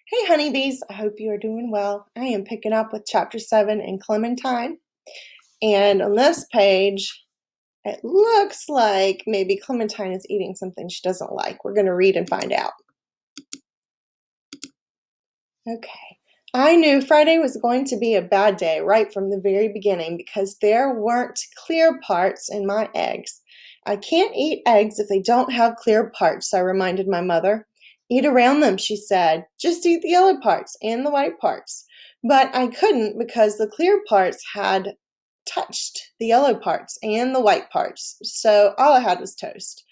Hey, honeybees, I hope you are doing well. I am picking up with chapter 7 in Clementine. And on this page, it looks like maybe Clementine is eating something she doesn't like. We're going to read and find out. Okay. I knew Friday was going to be a bad day right from the very beginning because there weren't clear parts in my eggs. I can't eat eggs if they don't have clear parts, I reminded my mother. Eat around them, she said. Just eat the yellow parts and the white parts. But I couldn't because the clear parts had touched the yellow parts and the white parts, so all I had was toast.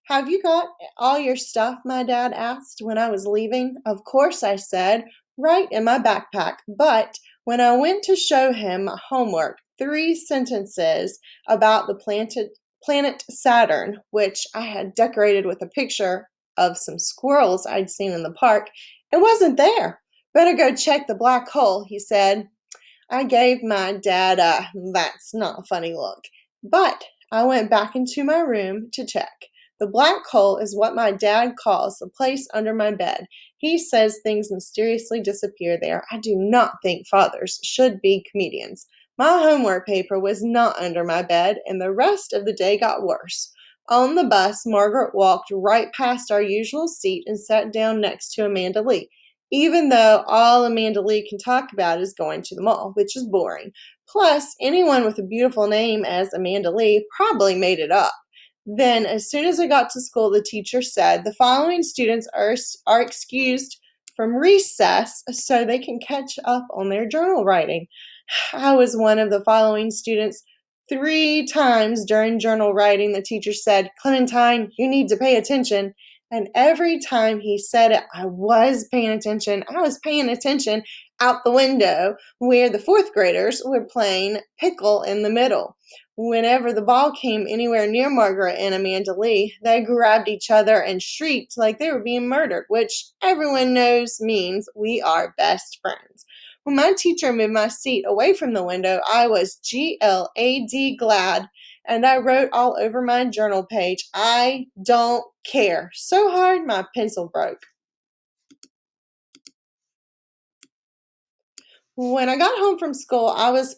Have you got all your stuff? My dad asked when I was leaving. Of course, I said, right in my backpack. But when I went to show him my homework, 3 sentences about the planet Saturn, which I had decorated with a picture of some squirrels I'd seen in the park, it wasn't there. Better go check the black hole, he said. I gave my dad a "that's not a funny" look, but I went back into my room to check. The black hole is what my dad calls the place under my bed. He says things mysteriously disappear there. I do not think fathers should be comedians. My homework paper was not under my bed, and the rest of the day got worse. On the bus, Margaret walked right past our usual seat and sat down next to Amanda Lee, even though all Amanda Lee can talk about is going to the mall, which is boring. Plus, anyone with a beautiful name as Amanda Lee probably made it up. Then, as soon as I got to school, the teacher said the following students are excused from recess so they can catch up on their journal writing. I was one of the following students. 3 times during journal writing, the teacher said, "Clementine, you need to pay attention." And every time he said it, I was paying attention. I was paying attention out the window where the fourth graders were playing pickle in the middle. Whenever the ball came anywhere near Margaret and Amanda Lee, they grabbed each other and shrieked like they were being murdered, which everyone knows means we are best friends. When my teacher moved my seat away from the window, I was glad, and I wrote all over my journal page, "I don't care," so hard my pencil broke. When I got home from school, I was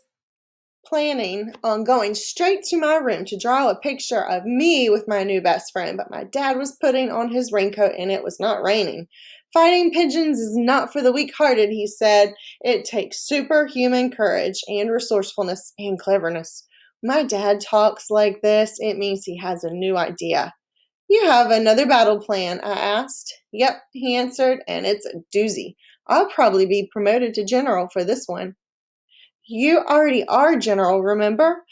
planning on going straight to my room to draw a picture of me with my new best friend, but my dad was putting on his raincoat and it was not raining. Fighting pigeons is not for the weak hearted, he said. It takes superhuman courage and resourcefulness and cleverness. My dad talks like this, it means he has a new idea. You have another battle plan? I asked. Yep, he answered, and it's a doozy. I'll probably be promoted to general for this one. You already are general, remember?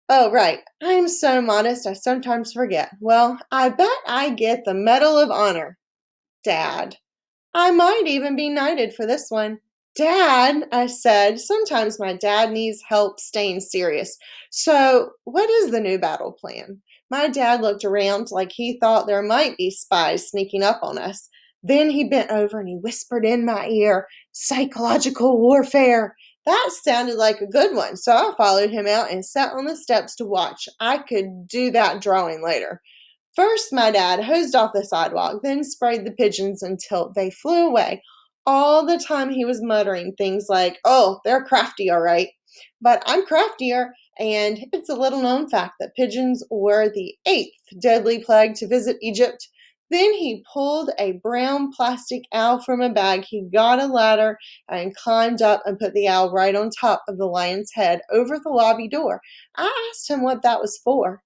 Oh, right. I'm so modest I sometimes forget. Well, I bet I get the Medal of Honor, Dad. I might even be knighted for this one. Dad, I said, sometimes my dad needs help staying serious. So, what is the new battle plan? My dad looked around like he thought there might be spies sneaking up on us. Then he bent over and he whispered in my ear, "Psychological warfare." That sounded like a good one, so I followed him out and sat on the steps to watch. I could do that drawing later. First, my dad hosed off the sidewalk, then sprayed the pigeons until they flew away. All the time he was muttering things like, "Oh, they're crafty, all right." But I'm craftier, and it's a little known fact that pigeons were the 8th deadly plague to visit Egypt. Then he pulled a brown plastic owl from a bag. He got a ladder and climbed up and put the owl right on top of the lion's head over the lobby door. I asked him what that was for.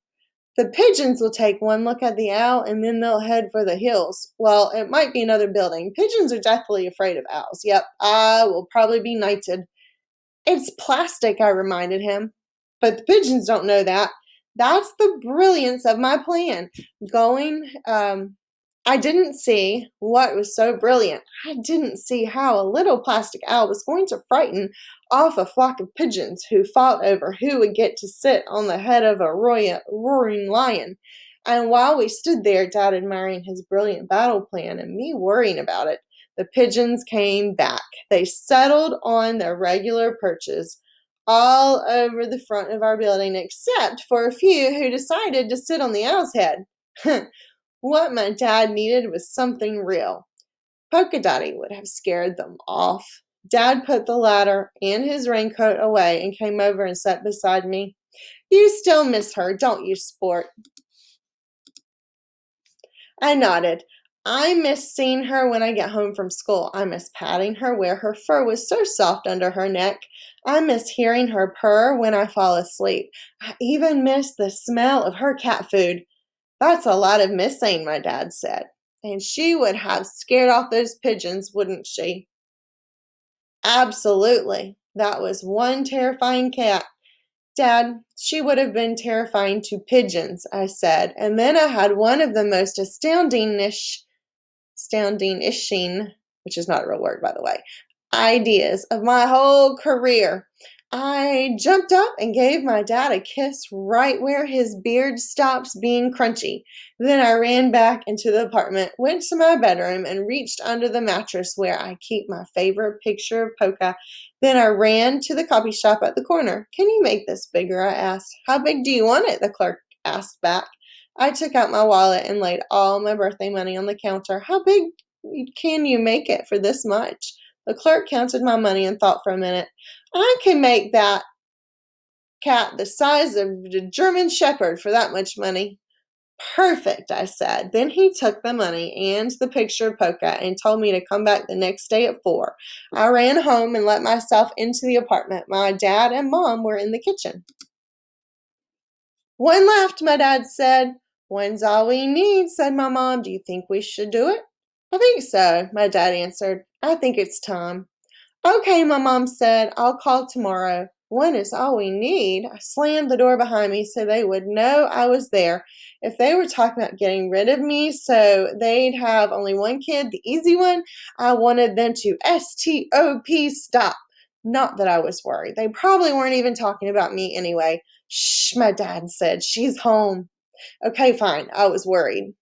The pigeons will take one look at the owl and then they'll head for the hills. Well, it might be another building. Pigeons are deathly afraid of owls. Yep, I will probably be knighted. It's plastic, I reminded him. But the pigeons don't know that. That's the brilliance of my plan. Going I didn't see what was so brilliant. I didn't see how a little plastic owl was going to frighten off a flock of pigeons who fought over who would get to sit on the head of a roaring lion. And while we stood there, Dad admiring his brilliant battle plan and me worrying about it, the pigeons came back. They settled on their regular perches all over the front of our building, except for a few who decided to sit on the owl's head. What my dad needed was something real. Polka Dotty would have scared them off. Dad put the ladder and his raincoat away and came over and sat beside me. You still miss her, don't you, sport? I nodded. I miss seeing her when I get home from school. I miss patting her where her fur was so soft under her neck. I miss hearing her purr when I fall asleep. I even miss the smell of her cat food. That's a lot of missing, my dad said. And she would have scared off those pigeons, wouldn't she? Absolutely. That was one terrifying cat. Dad, she would have been terrifying to pigeons, I said. And then I had one of the most astounding-ishing, which is not a real word, by the way, ideas of my whole career. I jumped up and gave my dad a kiss right where his beard stops being crunchy. Then I ran back into the apartment, went to my bedroom, and reached under the mattress where I keep my favorite picture of Polka. Then I ran to the coffee shop at the corner. Can you make this bigger? I asked. How big do you want it? The clerk asked back. I took out my wallet and laid all my birthday money on the counter. How big can you make it for this much? The clerk counted my money and thought for a minute. I can make that cat the size of a German Shepherd for that much money. Perfect, I said. Then he took the money and the picture of Polka and told me to come back the next day at 4. I ran home and let myself into the apartment. My dad and mom were in the kitchen. One laughed, my dad said. One's all we need, said my mom. Do you think we should do it? I think so, my dad answered. I think it's time. Okay, my mom said, I'll call tomorrow. One is all we need. I slammed the door behind me so they would know I was there. If they were talking about getting rid of me so they'd have only one kid, the easy one, I wanted them to stop. Not that I was worried. They probably weren't even talking about me anyway. Shh, my dad said. She's home. Okay, fine. I was worried.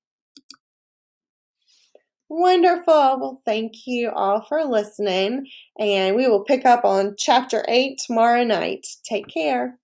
Wonderful. Well, thank you all for listening, and we will pick up on chapter 8 tomorrow night. Take care.